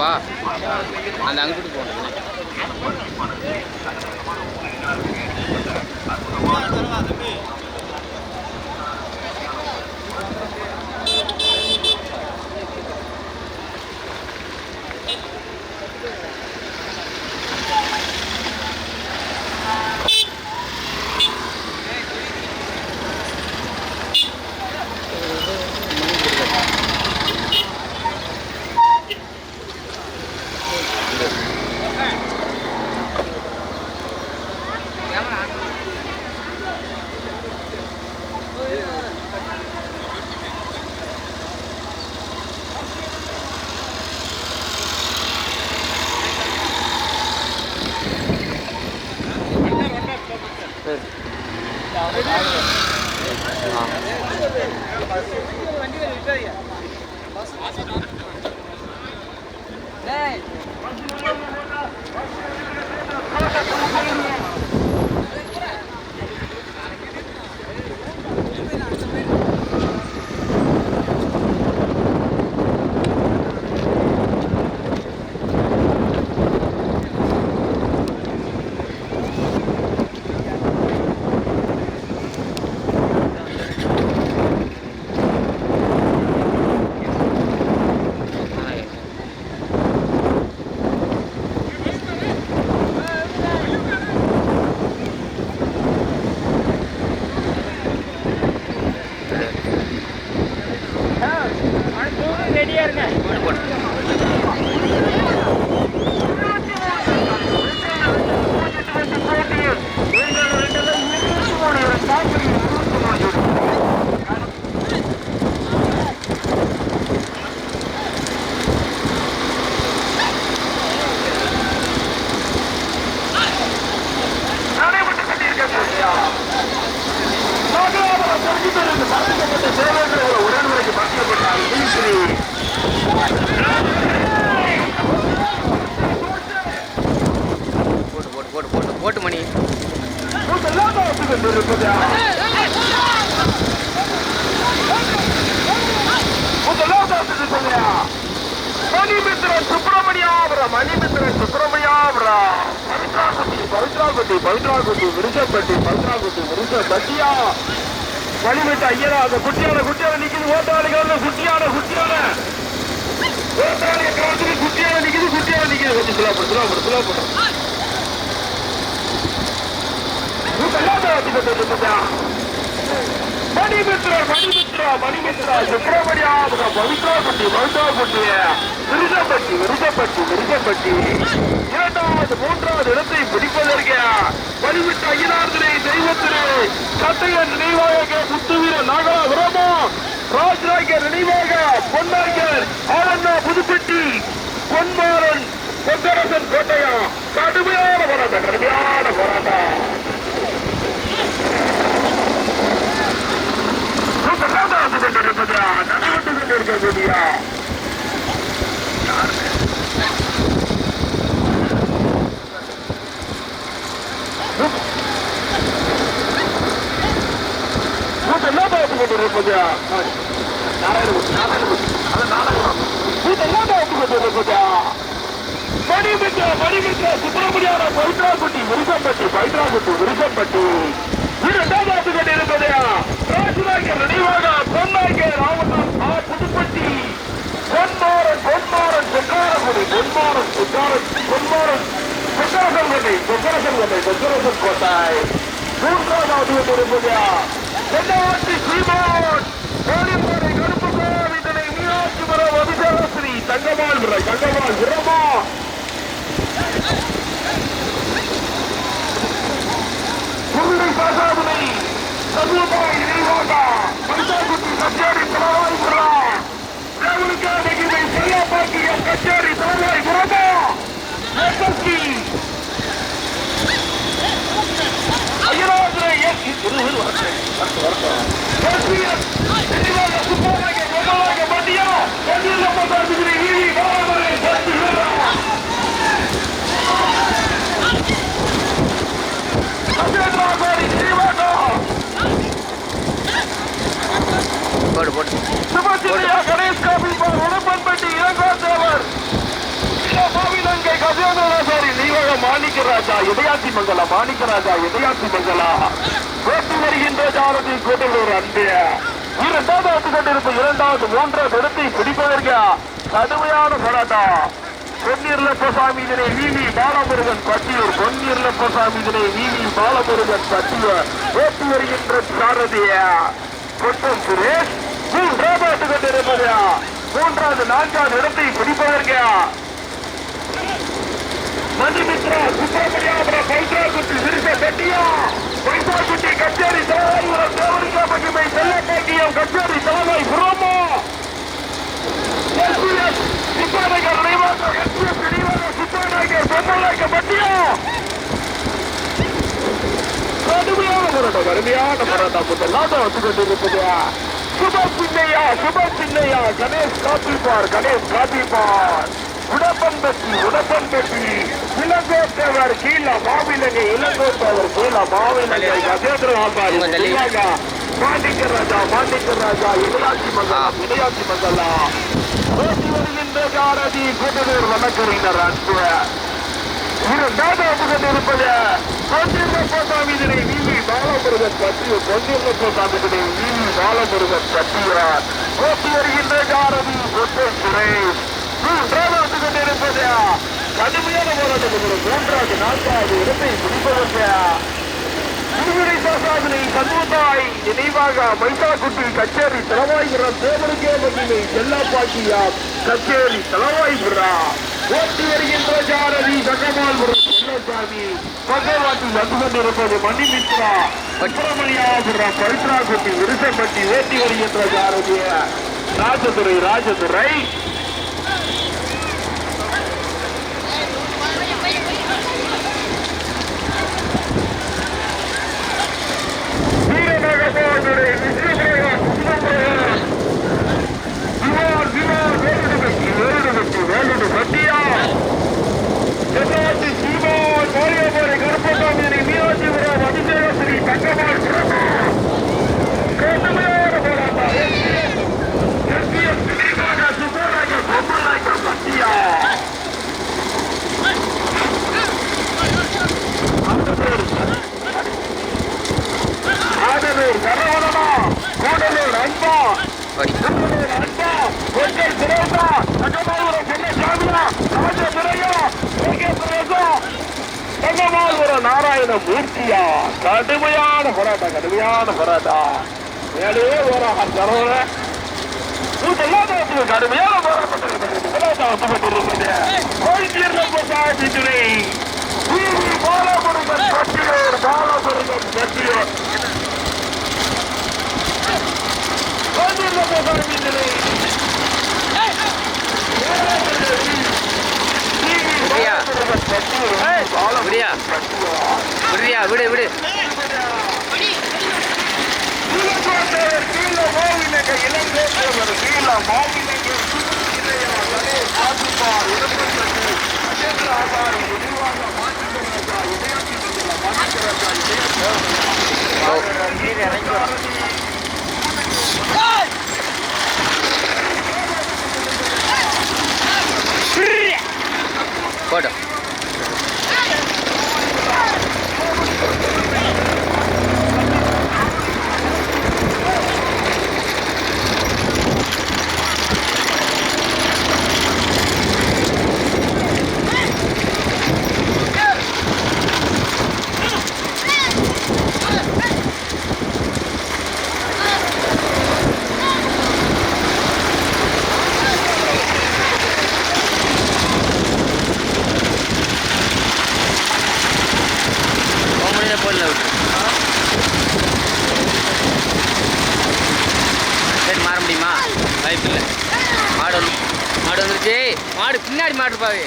வா அந்த அங்கிட்டு போகணும். போட்டு மணி சுப்பிரமணியாபுரம் மணிமித்திரன் சுப்பிரமணியாபுரம் பவித்ராகுட்டி பவித்ராகுட்டி விருஷப்பட்டி பவித்ராகுட்டி விருஷப்பட்டியா மணிமிட்ட ஐயரா அந்த குட்டியான நிக்குது ஓட்டாளிகள் குட்டியான ஓட்டாளிய காலத்துக்கு குட்டியான நிக்குது கொஞ்சம் சுலா போடும் மணிமித்ரா சுப்பிரமணியாபுரம் பவித்ராகுட்டி விருஷப்பட்டி இரண்டாவது மூன்றாவது இடத்தை பிடிப்பதற்கு மணிமிட்ட ஐயனார்திரை தெய்வத்திலே சட்டையன் நினைவாக முத்துவீர நாகராபுரமா ராஜராஜர் நினைவாக பொன்னாயர் ஆனந்தா புதுப்பட்டி பொன்மாறன் பொங்கரசன் கோட்டையா கடுமையான போராட்டம் இருக்கக்கூடிய சுப்பிரமணியான பவித்ராகுட்டி விருஷப்பட்டி இரண்டாவது இருப்பது ராஜராஜர் நினைவாக பொன்னாய்க்கர் ராவணன் புதுப்பட்டி பொன்மாறன் பொங்கரசன் கோட்டாய் மூன்றாவது இருப்பது தென்னாட்டி சீமான் கோழிப்பாறை கருப்பு கோவிந்தனை மீனாட்சி மரம் அபிஷேகஸ்ரீ தங்கமால் விரமா குருடை பிரசாதனை சதுபாய் நினைவாக பைசாகுட்டி கச்சேரி தலைவாய் புறா தேவனுக்கா நெகிமை செல்லாப்பாக்கிய கச்சேரி தலைவாய் புறமா எஸ்எஸ்கி ஐயராஜரை நினைவாக சுப்பாக மதியா கண்டியில் வீதி மாணிக்கராஜா இடையாட்சி மங்கலா மாணிக்கராஜா இடையாட்சி மங்கலா ஓட்டி வருகின்ற ஜாரதி கூட்டலூர் அன்பு இரண்டாவது வந்து கொண்டிருக்கும் இரண்டாவது மூன்றாவது இடத்தை பிடிப்பதற்கு கடுமையான போராட்டம். பொன்னீர்லப்பசாமி இதனை வீவி பாலமுருகன் பட்டியூர் பொன்னீர்லப்பசாமி இதனை வீவி பாலமுருகன் பட்டியூர் ஓட்டி வருகின்ற சாரதிய பொட்டம் சுரேஷ் மூன்றாவது கொண்டிருப்பது மூன்றாவது நான்காவது இடத்தை பிடிப்பதற்கு மணிமித்ரா சுப்பிரமணியாபுரம் பைசாக்குட்டி விருச பெட்டியா பைசாக்குட்டி கச்சேரி தலைவர் தேவரிகா மகிமை செல்ல பாட்டியம் கச்சேரி தலைமை புரோமோ சித்தாநகர் நினைவாக சித்தாநகர் பொம்மலாக்க பட்டியம் கடுமையான போராட்டம் முதலாக வந்து கொண்டிருப்பது சுப சின்னையா கணேஷ் காப்பி பார் உடப்பன்பட்டி இளங்கோத்தவர் கீழ மாவிலங்கை இளங்கோத்தவர் கீழ மாவிலங்கை கஜேந்திர ஆபாரி மாணிக்கராஜா இடையாட்சி மங்கலா ஓட்டி வருகின்ற ஜாரதி கூட்டலூர் வழக்கறிஞர் அன்பு இரண்டாவது வந்து கொண்டிருப்பது பொன்னியப்பசாமி இதனை வீவி பாலமுருகன் பட்டியூர் பட்டியூர் ஓட்டி வருகின்ற ஜாரதி பொட்டன் சுரேஷ் மூன்றாவது வந்து கொண்டிருப்பது கடுமையான போராட்டம். மூன்றாவது நான்காவது இடத்தை பிடிப்பதற்கு திருவிடை சாசாதனை சண்முகத்தாய் நினைவாக மைசாக்குட்டி கச்சேரி தலவாய்புரம் தேவருக்கே மகிமை செல்லப்பாட்டியா கச்சேரி தலவாய்புரம் ஓட்டி வருகின்ற ஜாரதி சங்கமால்புரம் செல்லசாமி பகவாட்டி வந்து கொண்டிருப்பது மணிமித்ரா சுப்பிரமணியாபுரம் பவித்ராக்குட்டி விருசப்பட்டி ஓட்டி வருகின்ற ஜாரதி ராஜதுரை நாராயண மூர்த்தியா கடுமையான போராட்டம் மேலே போராட்டம் கடுமையான விடு விடு போட்டோம் மாடு பின்னாடி மாடு பாவே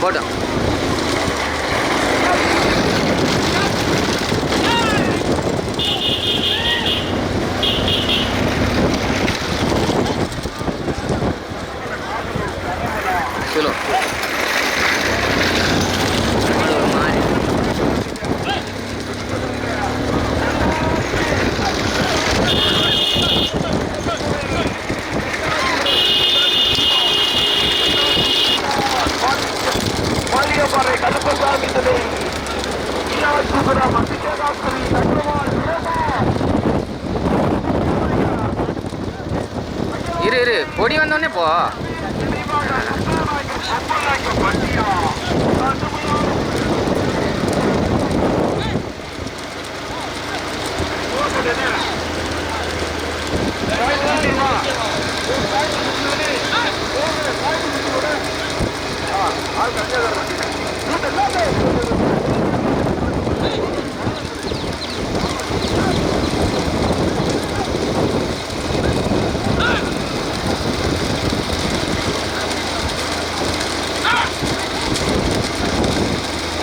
போதும் चलो ஓடி வந்தோடனே போ.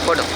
போடும்.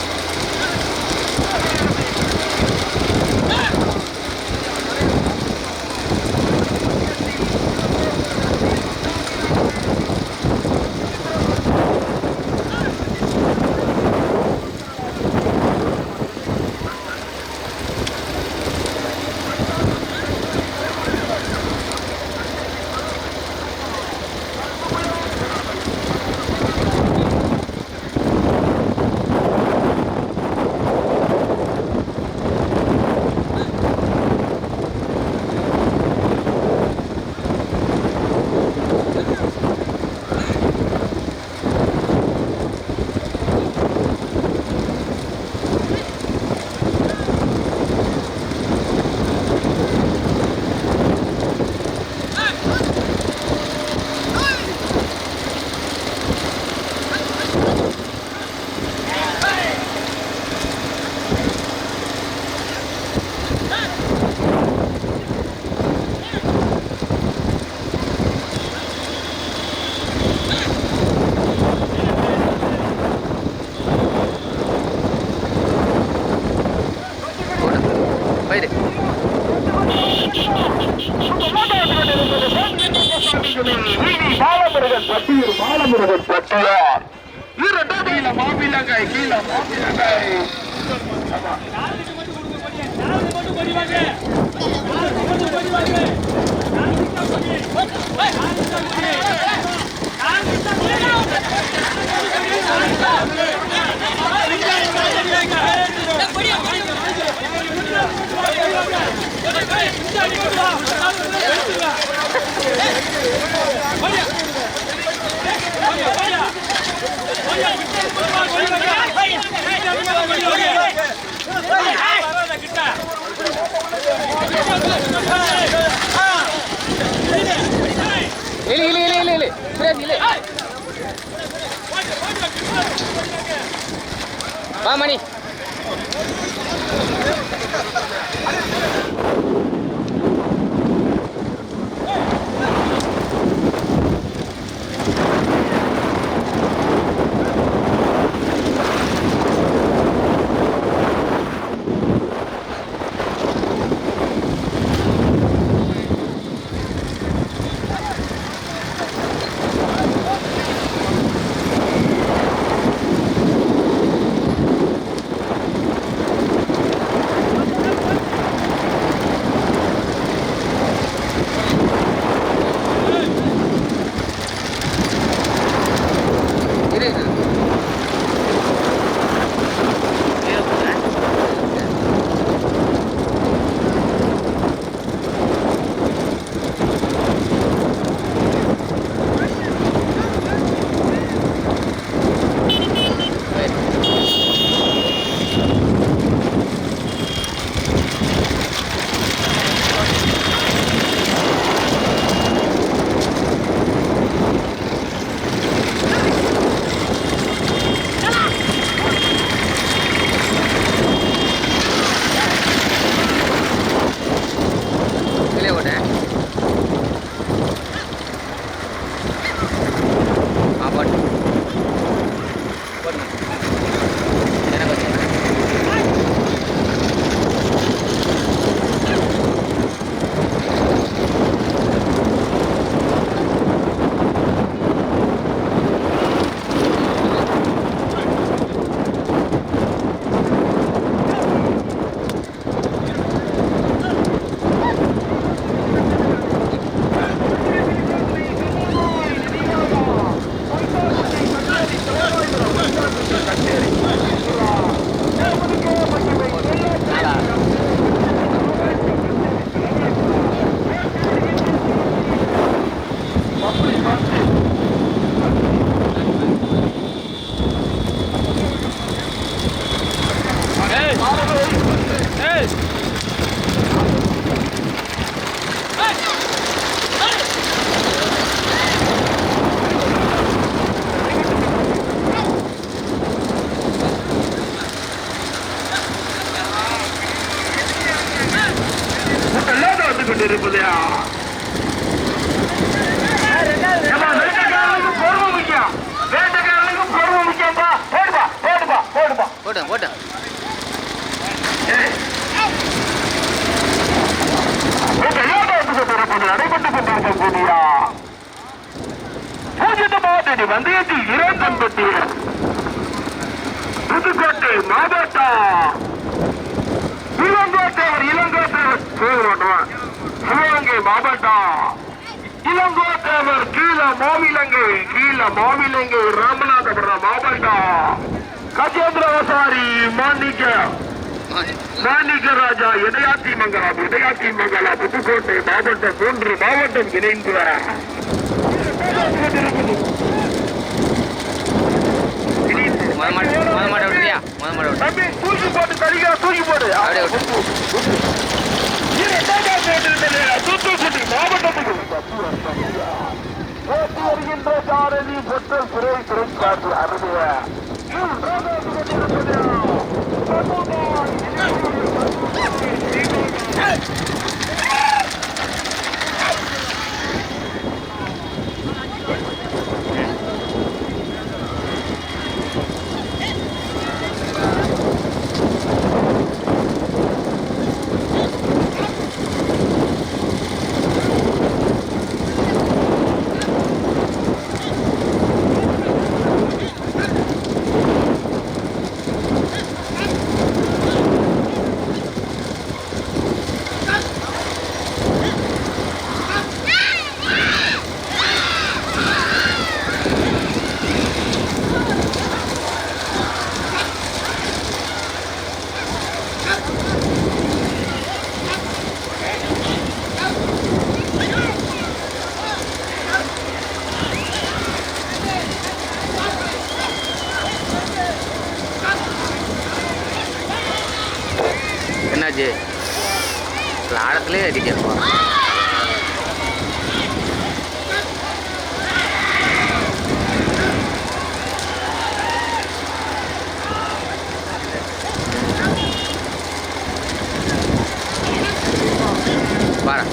போயிடு. பாலமுருகன் பட்டியூர் பாலமுருகன் பட்டியார் கீழ மாப்பிள்ளங்கை கீழ மாப்பிள்ளங்கை வா மணி. கொண்டிருப்பதையா பொறுமை முக்கியம். வேட்டக்காரனுக்கு பொறுமை முக்கியம்பா. போடுப்பா போடுப்பா போடுப்பா போட்டேன் போட்டேன். நடைபெற்றுக் கொண்டிருக்கக்கூடிய பூஜ்ஜியமாவட்ட வந்தயத்தில் இரண்டம்பட்டி புதுக்கோட்டை மாவட்டம் இளங்கோட்டவர் சிவகங்கை மாவட்டம் இளங்கோட்டவர் கீழ மாவிலங்கை ராமநாதபுரம் மாவட்டம் கஜேந்திரவசாரி மாணிக்க ராஜா இடையாத்தி மங்கலம் புதுக்கோட்டை மாவட்டம் 3 மாவட்டம் இணைந்து தூக்கி போட்டு தலிகா தூக்கி போடு. தூத்துக்குடி மாவட்டத்துக்கு வருகின்ற சாரதி பொற்ற சிறை காற்று அருமைய என்னாச்சு? ஆழத்திலே அடிக்கப்பா. பாரு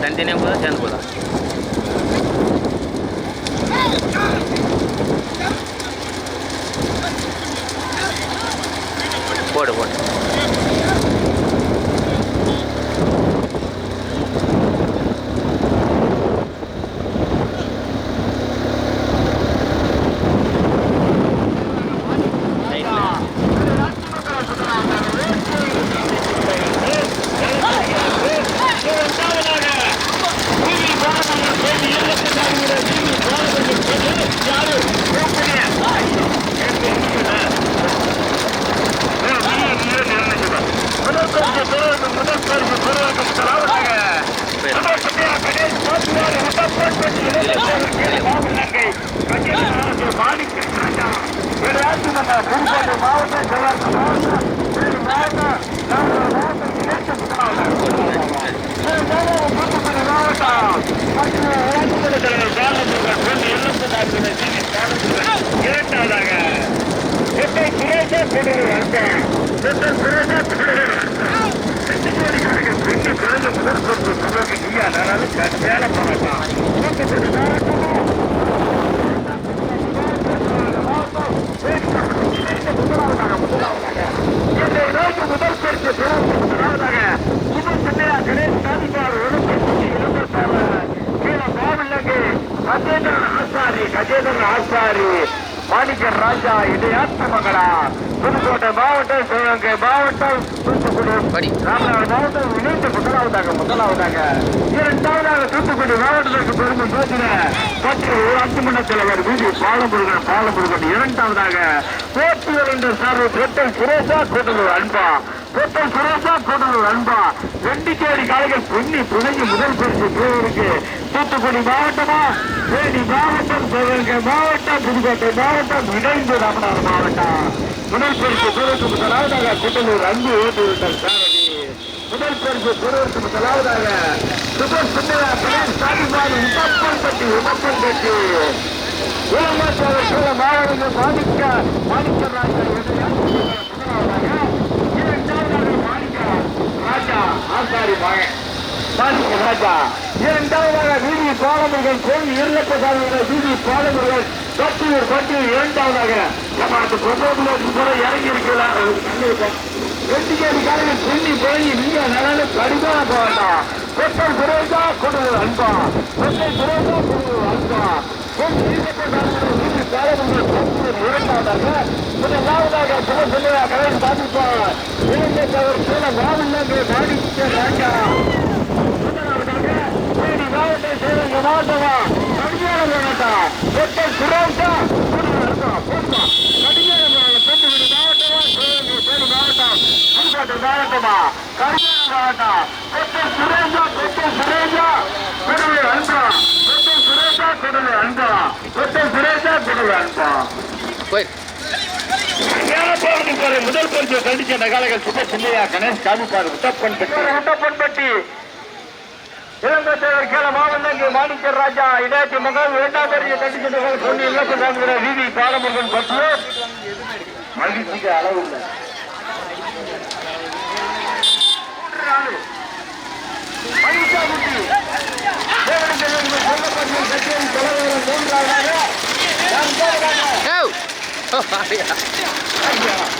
தனித்தனியாக போதா சேர்ந்து போதா? போடு போடு. மாவட்ட ராஜா இடையாற்று மகளா புதுக்கோட்டை மாவட்டம் சிவகங்கை மாவட்டம் தூத்துக்குடி படி ராமநாதபுரம் மாவட்டம் இணைந்து முதலாவதாக இரண்டாவதாக தூத்துக்குடி மாவட்டத்திற்கு பெருமை பேசின பற்றி ஊராட்சி மன்ற தலைவர் வீதி பாலமுருகன் இரண்டாவதாக போட்டிகள் என்ற சார்பு தொட்டல் சுரேஷா கூட்டலூர் அன்பா வெண்டிச்சேரி காலைகள் பொன்னி புனைஞ்சு முதல் பரிசு பேருக்கு தூத்துக்குடி மாவட்டமா தேனி மாவட்டம் சிவகங்கை மாவட்டம் புதுக்கோட்டை மாவட்டம் இணைந்து ராமநாதபுரம் மாவட்டம் முதல் பரிசு பெறுவதற்கு முதலாவதாக கூட்டலூர் அன்பு ஓட்டுவிட்டார் சாரதி முதல் பரிசு பெறுவதற்கு முதலாவதாக சுபர் சுந்தரா பிளேஸ் சாதிபாடு உமப்பன் கட்டி இளமாற்றவர் மாவட்ட மாணிக்க ராஜா முதலாவதாக இரண்டாவதாக ராஜா ஆசாரி மகன் மாணிக்க ராஜா இரண்டாவதாக வீதி பாலமுருகன் கோவில் இருளப்பசாமியோட வீதி பாலமுருகன் பட்டி இரண்டாவதாக நமக்கு பிரபோதில் கூட இறங்கி இருக்கிறார் வெட்டிக்கேரி காலையில் புண்ணி போய் நீங்க நிலையில கடிதம் போகலாம் கொட்டல் சுரேஷா கொடுங்கள் அன்பா இரண்டாவதாக சுபசுந்தரா கலைஞர் சாதிப்பார் இளைஞர் சூழ மாவில்லங்கு மாணிக்க ராஜா முதலாவதாக தேனி மாவட்ட சிவகங்கை மாவட்டமா கடிகார மாவட்டம் கொட்டல் சுரேஷா கொடுங்கள் அன்பா கடிகார மாவட்டம் தூத்துக்குடி மாவட்டமா சிவகங்கை தேனி மாவட்டம் புதுக்கோட்டை மாவட்டமா கடிகார மாவட்டம் கொட்டல் சுரேஷா கொடுங்கள் அன்பா போய் முதல் பரிசு கண்டிச்ச நகாலகள் சுப சின்னையா கணேஷ் காமிப்பார் உட்டப்பன்பட்டி இளங்கத்தேவர் கேள மாவட்டங்க மாணிக்க ராஜா இடாச்சி மகள் இரண்டாம் பரிசு கண்டிச்ச நகல் பொண்ணு இல்ல வீதி பாலமுருகன் பட்டு மகிழ்ச்சிக்கு அளவு இல்லை Oh,